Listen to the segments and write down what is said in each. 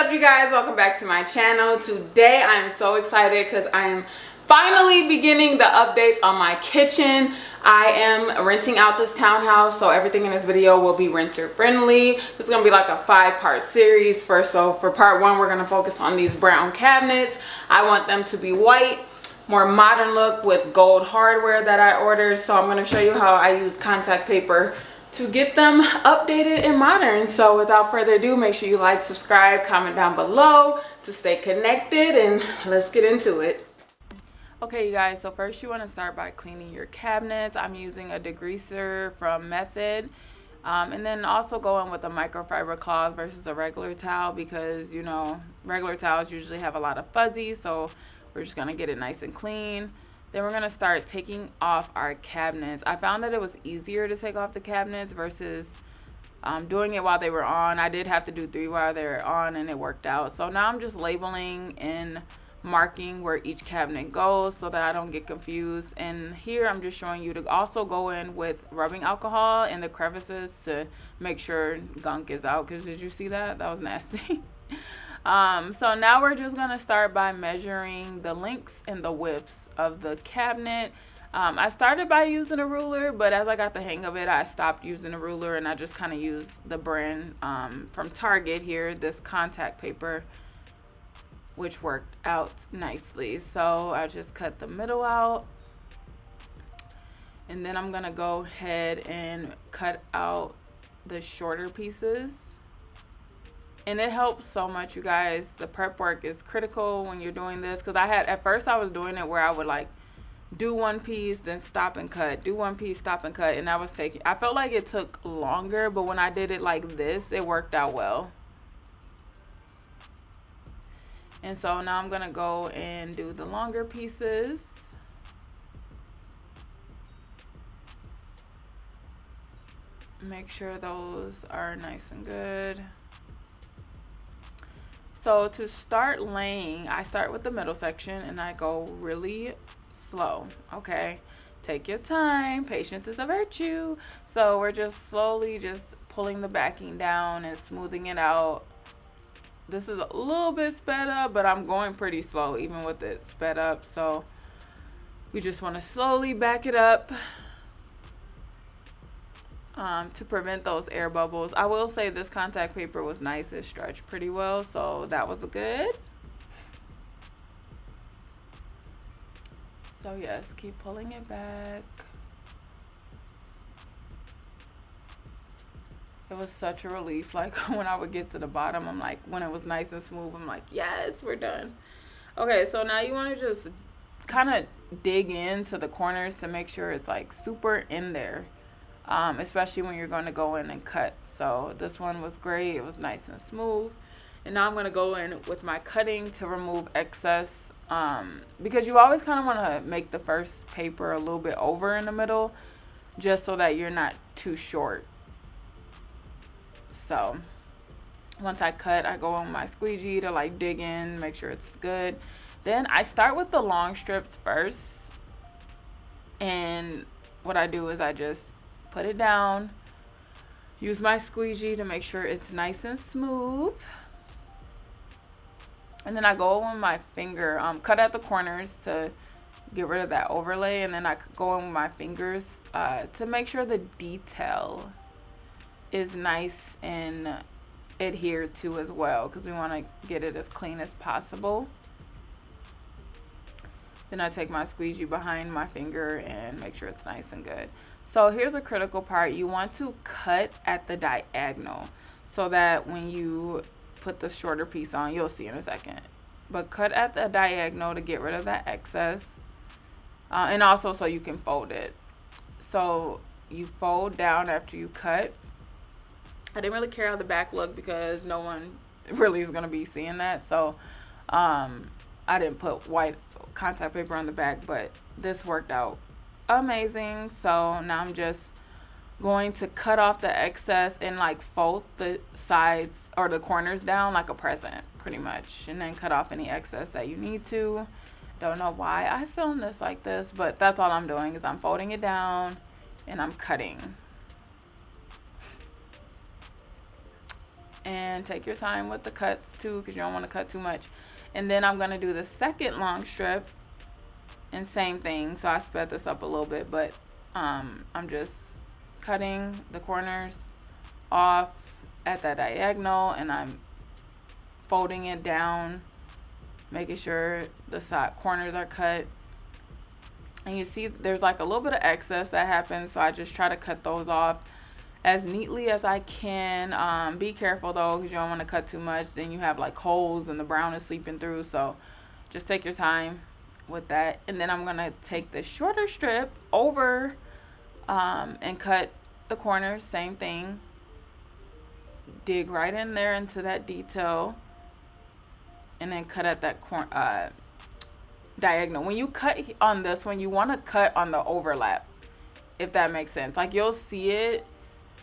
up, you guys? Welcome back to my channel. Today I am so excited because I am finally beginning the updates on my kitchen. I am renting out this townhouse, so everything in this video will be renter friendly. This is gonna be like a 5-part series. For part 1, we're gonna focus on these brown cabinets. I want them to be white, more modern look with gold hardware that I ordered. So I'm going to show you how I use contact paper to get them updated and modern. So without further ado, make sure you like, subscribe, comment down below to stay connected, and let's get into it. Okay, you guys, so first you want to start by cleaning your cabinets. I'm using a degreaser from Method. And then also go in with a microfiber cloth versus a regular towel, because you know regular towels usually have a lot of fuzzy, so we're just gonna get it nice and clean. Then we're gonna start taking off our cabinets. I found that it was easier to take off the cabinets versus doing it while they were on. I did have to do 3 while they were on, and it worked out. So now I'm just labeling and marking where each cabinet goes so that I don't get confused. And here I'm just showing you to also go in with rubbing alcohol in the crevices to make sure gunk is out, because did you see that? That was nasty. So now we're just gonna start by measuring the lengths and the widths of the cabinet. I started by using a ruler, but as I got the hang of it, I stopped using a ruler and I just kind of used the brand from Target here, this contact paper, which worked out nicely. So I just cut the middle out, and then I'm gonna go ahead and cut out the shorter pieces. And it helps so much, you guys. The prep work is critical when you're doing this, because at first I was doing it where I would like do one piece, then stop and cut, do one piece, stop and cut, and I felt like it took longer, but when I did it like this, it worked out well. And so now I'm gonna go and do the longer pieces. Make sure those are nice and good. So to start laying, I start with the middle section and I go really slow. Okay, take your time. Patience is a virtue. So we're just slowly just pulling the backing down and smoothing it out. This is a little bit sped up, but I'm going pretty slow even with it sped up. So we just want to slowly back it up to prevent those air bubbles. I will say this contact paper was nice. It stretched pretty well, so that was good. So yes, keep pulling it back. It was such a relief. Like when I would get to the bottom, I'm like, when it was nice and smooth, I'm like, yes, we're done. Okay, so now you want to just kind of dig into the corners to make sure it's like super in there. Especially when you're going to go in and cut. So this one was great. It was nice and smooth. And now I'm going to go in with my cutting to remove excess, because you always kind of want to make the first paper a little bit over in the middle, just so that you're not too short. So once I cut, I go on my squeegee to like dig in, make sure it's good. Then I start with the long strips first. And what I do is I just put it down, use my squeegee to make sure it's nice and smooth, and then I go in with my finger, cut at the corners to get rid of that overlay, and then I go in with my fingers to make sure the detail is nice and adhered to as well, because we want to get it as clean as possible. Then I take my squeegee behind my finger and make sure it's nice and good. So here's a critical part. You want to cut at the diagonal so that when you put the shorter piece on, you'll see in a second. But cut at the diagonal to get rid of that excess. And also so you can fold it. So you fold down after you cut. I didn't really care how the back looked because no one really is going to be seeing that. So I didn't put white contact paper on the back, but this worked out amazing. So now I'm just going to cut off the excess and like fold the sides or the corners down like a present, pretty much, and then cut off any excess that you need to. Don't know why I filmed this like this, but that's all I'm doing is I'm folding it down and I'm cutting. And take your time with the cuts too, because you don't want to cut too much. And then I'm going to do the second long strip, and same thing. So I sped this up a little bit, but I'm just cutting the corners off at that diagonal, and I'm folding it down, making sure the side corners are cut. And you see there's like a little bit of excess that happens, so I just try to cut those off as neatly as I can. Be careful though, because you don't want to cut too much, then you have like holes and the brown is seeping through. So just take your time with that. And then I'm gonna take the shorter strip over and cut the corners. Same thing, dig right in there into that detail, and then cut at that diagonal. When you cut on this one, you want to cut on the overlap, if that makes sense. Like you'll see it,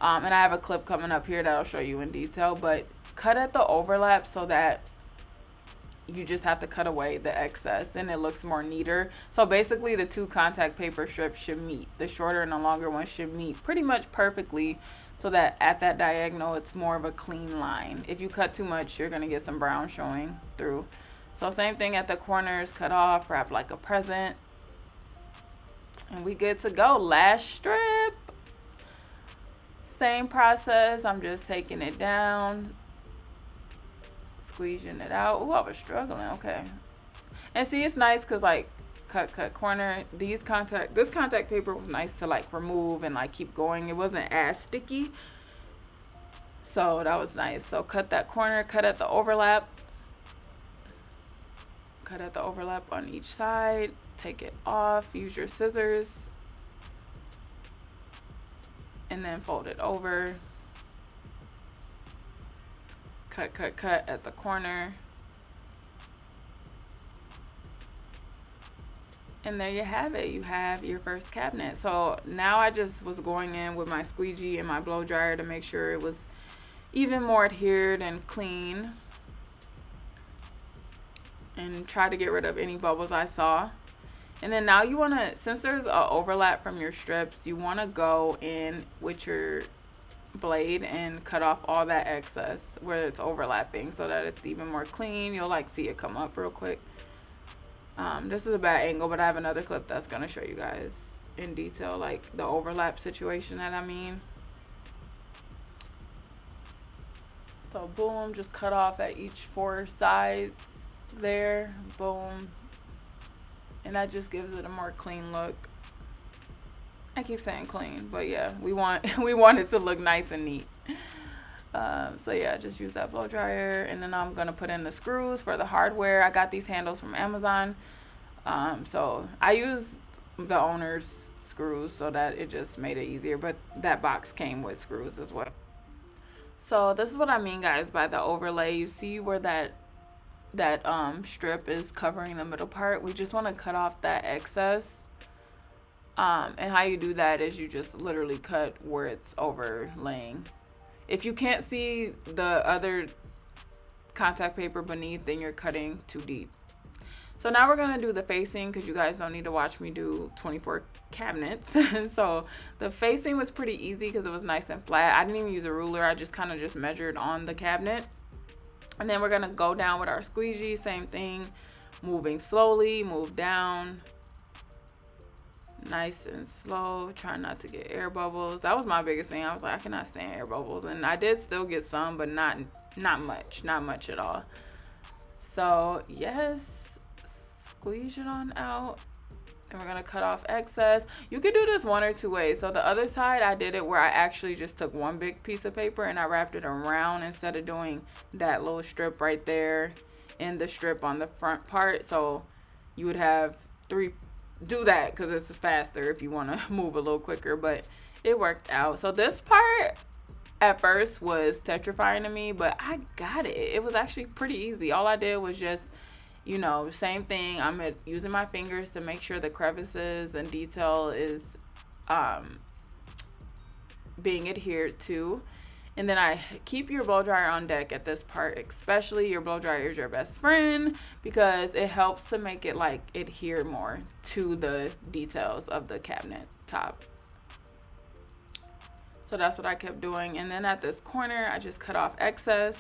and I have a clip coming up here that'll show you in detail, but cut at the overlap so that you just have to cut away the excess and it looks more neater. So basically the two contact paper strips should meet, the shorter and the longer one should meet pretty much perfectly, so that at that diagonal it's more of a clean line. If you cut too much, you're gonna get some brown showing through. So same thing at the corners, cut off, wrap like a present, and we good to go. Last strip, same process. I'm just taking it down, squeezing it out. Oh, I was struggling. Okay. And see, it's nice because like cut corner, this contact paper was nice to like remove and like keep going. It wasn't as sticky, so that was nice. So cut that corner, cut at the overlap, cut at the overlap on each side, take it off, use your scissors, and then fold it over. Cut at the corner. And there you have it. You have your first cabinet. So now I just was going in with my squeegee and my blow dryer to make sure it was even more adhered and clean, and try to get rid of any bubbles I saw. And then now you want to, since there's an overlap from your strips, you want to go in with your blade and cut off all that excess where it's overlapping, so that it's even more clean. You'll like see it come up real quick. This is a bad angle, but I have another clip that's going to show you guys in detail like the overlap situation that I mean. So boom, just cut off at each 4 sides there, boom, and that just gives it a more clean look. I keep saying clean, but yeah, we want it to look nice and neat. So yeah, just use that blow dryer, and then I'm gonna put in the screws for the hardware. I got these handles from Amazon, so I use the owner's screws so that it just made it easier, but that box came with screws as well. So this is what I mean, guys, by the overlay. You see where that strip is covering the middle part? We just want to cut off that excess. And how you do that is you just literally cut where it's overlaying. If you can't see the other contact paper beneath, then you're cutting too deep. So now we're going to do the facing, because you guys don't need to watch me do 24 cabinets. So the facing was pretty easy because it was nice and flat. I didn't even use a ruler. I just kind of just measured on the cabinet. And then we're going to go down with our squeegee. Same thing. Moving slowly. Move down. Nice and slow. Try not to get air bubbles. That was my biggest thing. I was like, I cannot stand air bubbles. And I did still get some, but not much. Not much at all. So, yes. Squeeze it on out. And we're going to cut off excess. You could do this one or two ways. So the other side, I did it where I actually just took one big piece of paper and I wrapped it around instead of doing that little strip right there and the strip on the front part. So you would have 3. Do that because it's faster if you want to move a little quicker, but it worked out. So this part at first was petrifying to me, but I got it. It was actually pretty easy. All I did was just, you know, same thing. I'm using my fingers to make sure the crevices and detail is being adhered to. And then I keep your blow dryer on deck at this part, especially your blow dryer is your best friend because it helps to make it like adhere more to the details of the cabinet top. So that's what I kept doing. And then at this corner, I just cut off excess.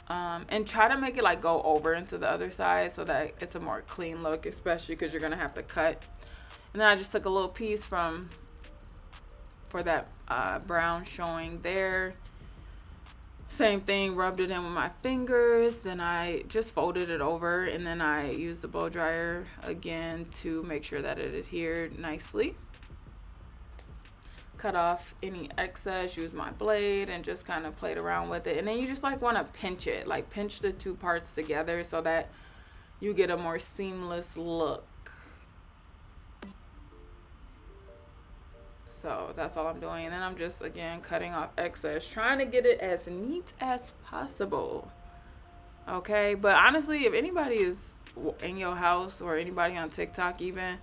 And try to make it like go over into the other side so that it's a more clean look, especially because you're gonna have to cut. And then I just took a little piece for that brown showing there. Same thing, rubbed it in with my fingers, then I just folded it over, and then I used the blow dryer again to make sure that it adhered nicely. Cut off any excess, use my blade, and just kind of played around with it. And then you just like want to pinch it, like pinch the two parts together so that you get a more seamless look. So that's all I'm doing. And then I'm just, again, cutting off excess, trying to get it as neat as possible. Okay, but honestly, if anybody is in your house or anybody on TikTok even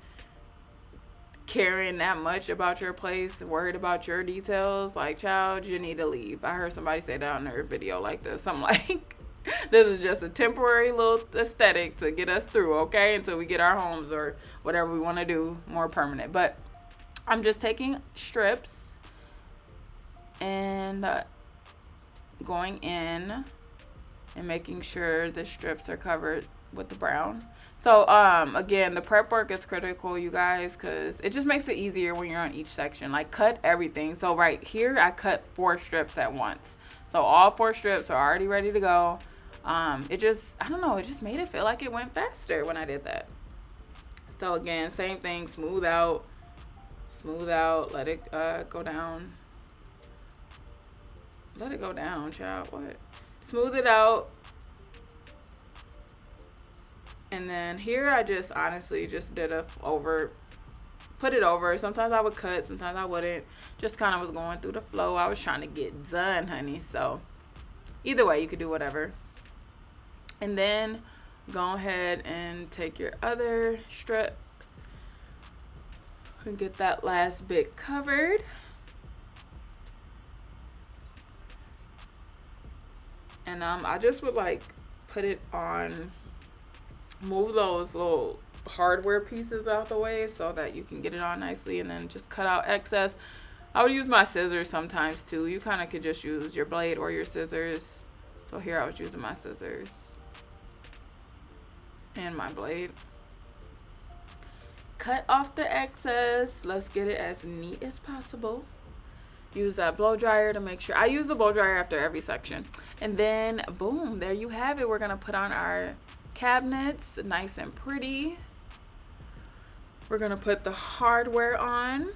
caring that much about your place, worried about your details, like, child, you need to leave. I heard somebody say that on their video like this. I'm like, this is just a temporary little aesthetic to get us through, okay, until we get our homes or whatever we want to do more permanent. But I'm just taking strips and going in and making sure the strips are covered with the brown. So again, the prep work is critical, you guys, because it just makes it easier when you're on each section. Like, cut everything. So right here, I cut 4 strips at once. So all 4 strips are already ready to go. It just, I don't know, it just made it feel like it went faster when I did that. So again, same thing, smooth out, let it go down. Let it go down, child. What? Smooth it out. And then here I just honestly just did put it over. Sometimes I would cut, sometimes I wouldn't. Just kind of was going through the flow. I was trying to get done, honey. So either way, you could do whatever. And then go ahead and take your other strip and get that last bit covered. And I just would like put it on, move those little hardware pieces out the way so that you can get it on nicely, and then just cut out excess. I would use my scissors sometimes too. You kind of could just use your blade or your scissors. So here I was using my scissors and my blade. Cut off the excess. Let's get it as neat as possible. Use that blow dryer to make sure. I use the blow dryer after every section. And then boom, there you have it. We're gonna put on our cabinets nice and pretty. We're gonna put the hardware on,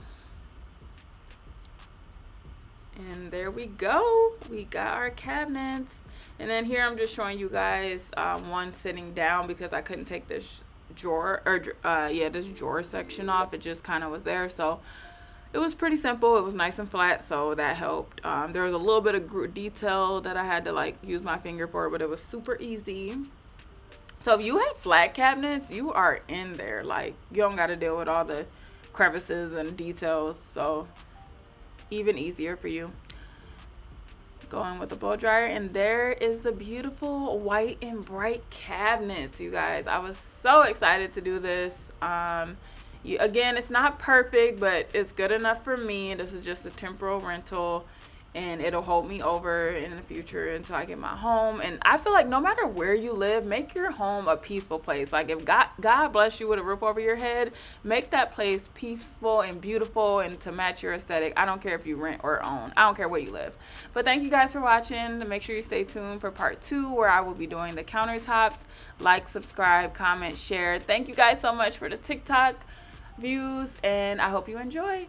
and there we go. We got our cabinets. And then here I'm just showing you guys one sitting down because I couldn't take this drawer this drawer section off. It just kind of was there, so it was pretty simple. It was nice and flat, so that helped. There was a little bit of detail that I had to like use my finger for, but it was super easy. So if you have flat cabinets, you are in there. Like, you don't got to deal with all the crevices and details. So even easier for you. Going with the blow dryer, and there is the beautiful white and bright cabinets, you guys. I was so excited to do this. Again, it's not perfect, but it's good enough for me. This is just a temporal rental, and it'll hold me over in the future until I get my home. And I feel like no matter where you live, make your home a peaceful place. Like, if God bless you with a roof over your head, make that place peaceful and beautiful and to match your aesthetic. I don't care if you rent or own. I don't care where you live. But thank you guys for watching. Make sure you stay tuned for part 2, where I will be doing the countertops. Like, subscribe, comment, share. Thank you guys so much for the TikTok views, and I hope you enjoy.